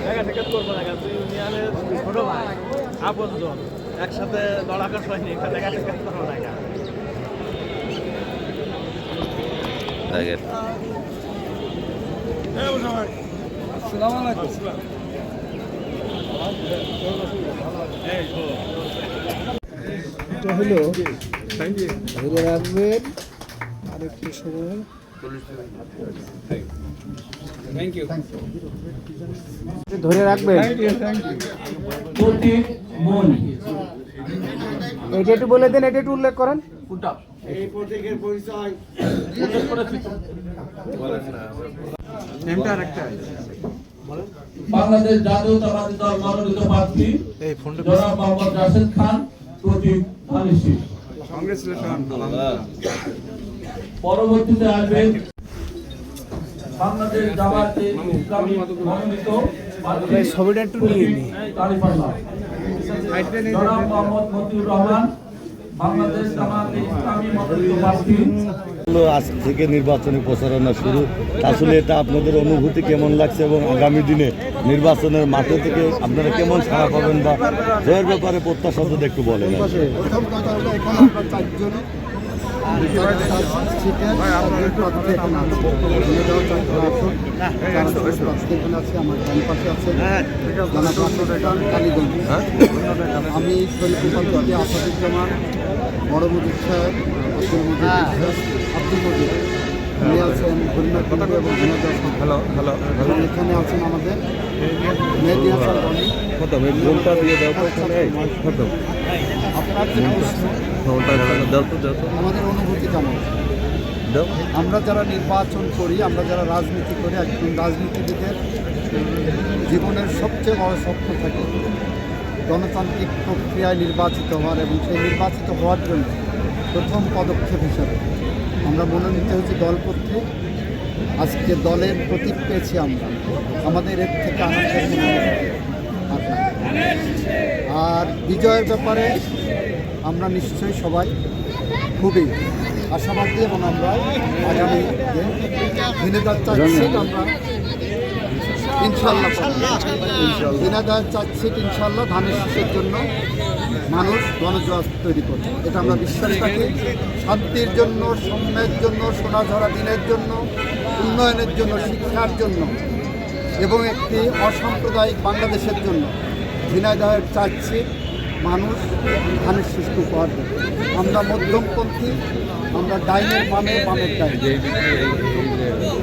দেখা সাক্ষাৎ করবো না, তুই ইউনিয়নের ছোট ভাই আপনজন, একসাথে দড়াকর হয়নি, এটা দেখা সাক্ষাৎ করবো না। আসসালামু আলাইকুম। এটা হলো ধরে রাখবেন আরেকটু সময়। ধরে রাখবেন, এটা একটু বলে দেন, এটা একটু উল্লেখ করেন। এই প্রতীকের পরিচয় বাংলাদেশ জাতীয়তাবাদী দল মনোনীত প্রার্থী জনাব মোহাম্মদ রাশেদ খান, প্রতীক ধানেশী। পরবর্তীতে আসবেন বাংলাদেশ জামায়াতে ইসলামী মনোনীত প্রার্থী ছবিটা একটু নিয়ে নিই। জনাব মোহাম্মদ মতিউর রহমান, বাংলাদেশ জামায়াতে ইসলামী মনোনীত প্রার্থী। আজ থেকে নির্বাচনী প্রচারণা শুরু, আসলে এটা আপনাদের অনুভূতি কেমন লাগছে এবং আগামী দিনে নির্বাচনের মাঠে থেকে আপনারা কেমন সাড়া পাবেন বা জয়ের ব্যাপারে প্রত্যাশা যদি একটু বলেন। প্রথম কথা হলো এখানে আমরা চারজন আমার ডান পাশে আছে কালীগঞ্জ, আমি শৈলকুপাল থেকে আসাদুজ্জামান, বড় মজিদ সাহেব, আব্দুল মজিদ, উনি আছেন হরিনাথ এবং হ্যালো হ্যালো হ্যালো, এখানে আছেন আমাদের মেহেদি হাসান রনি। আপনার যে প্রশ্ন, আমাদের অনুভূতি কেমন? আমরা যারা নির্বাচন করি, আমরা যারা রাজনীতি করি, একজন রাজনীতিবিদের জীবনের সবচেয়ে বড় স্বপ্ন থাকে গণতান্ত্রিক প্রক্রিয়ায় নির্বাচিত হওয়ার, এবং সেই নির্বাচিত হওয়ার জন্য প্রথম পদক্ষেপ হিসাবে আমরা মনোনীত হয়েছি দল কর্তৃক। আজকে দলের প্রতীক পেয়েছি আমরা, আমাদের এর থেকে আনন্দ আর বিজয়ের ব্যাপারে আমরা নিশ্চয়ই সবাই খুবই আশাবাদী, এবং আমরা আগামী দিনেদার চাচ্ছি আমরা ইনশাল্লাহ দিনেদার চাচ্ছি ইনশাল্লাহ ধানের শীষের জন্য মানুষ গণজোয়ার তৈরি করবে, এটা আমরা বিশ্বাস রাখি। শান্তির জন্য, সম্যের জন্য, সোনাঝরা দিনের জন্য, উন্নয়নের জন্য, শিক্ষার জন্য এবং একটি অসাম্প্রদায়িক বাংলাদেশের জন্য ঝিনাইদহের চাচ্ছি মানুষ ধানের শীষকে উপহার দেবে। আমরা মধ্যমপন্থী, আমরা ডাইনের বামে, বামের ডাইন,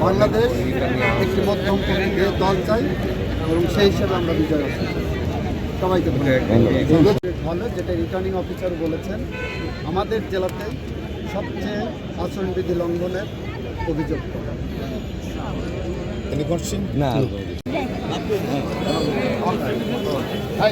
বাংলাদেশ একটি মধ্যমপন্থী দল চাই এবং সেই হিসেবে আমরা বিজয় আসি। সবাইকে ভালো, যেটা রিটার্নিং অফিসার বলেছেন, আমাদের জেলাতে সবচেয়ে আচরণবিধি লঙ্ঘনের অভিযোগ না হ্যাঁ